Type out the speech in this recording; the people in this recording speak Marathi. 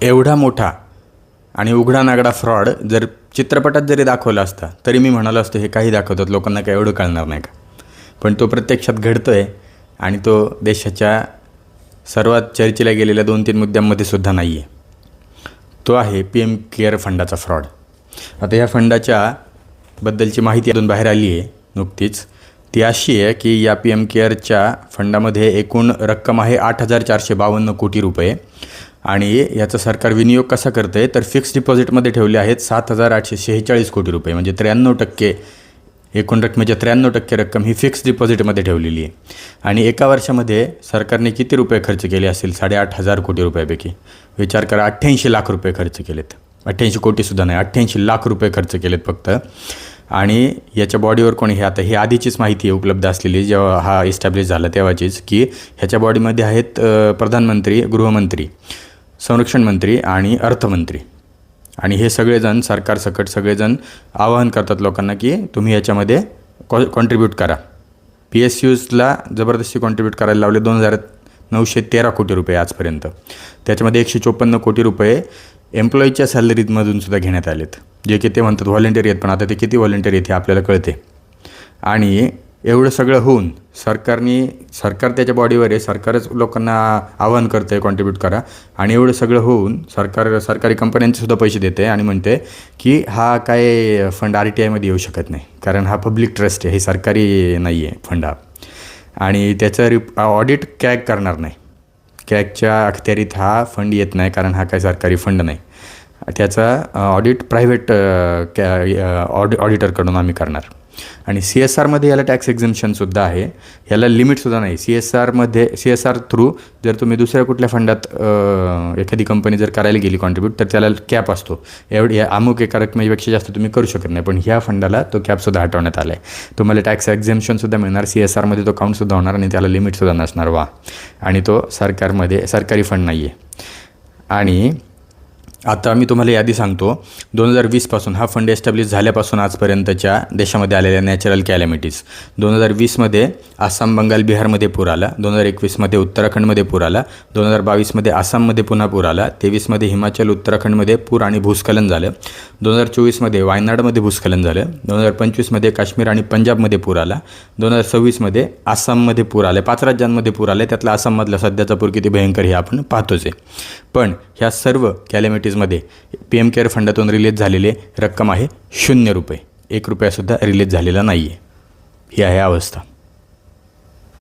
एवढा मोठा आणि उघडा नागडा फ्रॉड जर चित्रपटात जरी दाखवला असता तरी मी म्हणालो असतो हे काही दाखवतात, लोकांना काय एवढं कळणार नाही का. पण तो प्रत्यक्षात घडतो आहे आणि तो देशाच्या सर्वात चर्चेला गेलेल्या 2-3 मुद्द्यांमध्ये सुद्धा नाही आहे. तो आहे PM केअर फंडाचा फ्रॉड. आता या फंडाच्या बद्दलची माहिती अजून बाहेर आली आहे नुकतीच. ती अशी आहे की या PM केअरच्या फंडामध्ये एकूण रक्कम आहे 8,452 कोटी रुपये आणि याचा सरकार विनियोग कसा करतं आहे तर फिक्स डिपॉझिटमध्ये ठेवले आहेत 7,846 कोटी रुपये, म्हणजे 93% एकूण रकमेच्या 93% रक्कम ही फिक्स डिपॉझिटमध्ये ठेवलेली आहे. आणि एका वर्षामध्ये सरकारने किती रुपये खर्च केले असतील 8,500 कोटी रुपयापैकी विचार करा, 88 लाख रुपये खर्च केलेत. 88 कोटीसुद्धा नाही, 88 लाख रुपये खर्च केलेत फक्त. आणि याच्या बॉडीवर कोणी हे आता ही आधीचीच माहिती आहे उपलब्ध असलेली जेव्हा हा इस्टॅब्लिश झाला तेव्हाचीच की ह्याच्या बॉडीमध्ये आहेत प्रधानमंत्री, गृहमंत्री, संरक्षण मंत्री आणि अर्थमंत्री. आणि हे सगळेजण सरकारसकट सगळेजण आवाहन करतात लोकांना की तुम्ही याच्यामध्ये कॉन्ट्रीब्यूट करा. PSUsला जबरदस्ती कॉन्ट्रीब्यूट करायला लावले 2,913 कोटी रुपये आजपर्यंत. त्याच्यामध्ये 154 कोटी रुपये एम्प्लॉईच्या सॅलरीमधून सुद्धा घेण्यात आलेत, जे की ते म्हणतात व्हॉलेंटिअर आहेत, पण आता ते किती व्हॉलेंटिअर आहेत हे आपल्याला कळते. आणि एवढं सगळं होऊन सरकार त्याच्या बॉडीवर आहे, सरकारच लोकांना आवाहन करतं आहे कॉन्ट्रीब्यूट करा. आणि एवढं सगळं होऊन सरकारी कंपन्यांचे सुद्धा पैसे देते आणि म्हणते की हा काय फंड RTIमध्ये येऊ शकत नाही कारण हा पब्लिक ट्रस्ट आहे, हे सरकारी नाही आहे फंड हा. आणि त्याचं ऑडिट कॅग करणार नाही. कॅगच्या अखत्यारीत हा फंड येत नाही कारण हा काय सरकारी फंड नाही. त्याचा ऑडिट प्रायव्हेट ऑडिटरकडून आम्ही करणार. आणि CSRमध्ये याला टॅक्स एक्झम्पशनसुद्धा आहे, याला लिमिटसुद्धा नाही. CSR थ्रू जर तुम्ही दुसऱ्या कुठल्या फंडात एखादी कंपनी जर करायला गेली कॉन्ट्रीब्यूट तर त्याला कॅप असतो, अमुक एका रकमेपेक्षा जास्त तुम्ही करू शकत नाही. पण ह्या फंडाला तो कॅपसुद्धा हटवण्यात आला आहे. तुम्हाला टॅक्स एक्झम्पशनसुद्धा मिळणार, CSRमध्ये तो काउंटसुद्धा होणार आणि त्याला लिमिटसुद्धा नसणार. वा. आणि तो सरकारी फंड नाही आहे. आणि आता मी तुम्हाला यादी सांगतो 2020पासून हा फंड एस्टॅब्लिश झाल्यापासून आजपर्यंतच्या देशामध्ये आलेल्या नॅचरल कॅलॅमिटीज. 2020मध्ये आसाम, बंगाल, बिहारमध्ये पूर आला. 2021मध्ये उत्तराखंडमध्ये पूर आला. 2022मध्ये आसाममध्ये पुन्हा पूर आला. 23मध्ये हिमाचल, उत्तराखंडमध्ये पूर आणि भूस्खलन झालं. 2024मध्ये वायनाडमध्ये भूस्खलन झालं. 2025मध्ये काश्मीर आणि पंजाबमध्ये पूर आला. 2026मध्ये आसाममध्ये पूर आले. 5 राज्यांमध्ये पूर आले, त्यातला आसाममधला सध्याचा पूर किती भयंकर हे आपण पाहतोच आहे. पण ह्या सर्व कॅलॅमिटीजमध्ये PM केअर फंडातून रिलीज झालेले रक्कम आहे 0 रुपये. 1 रुपयासुद्धा रिलीज झालेला नाही आहे. ही आहे अवस्था.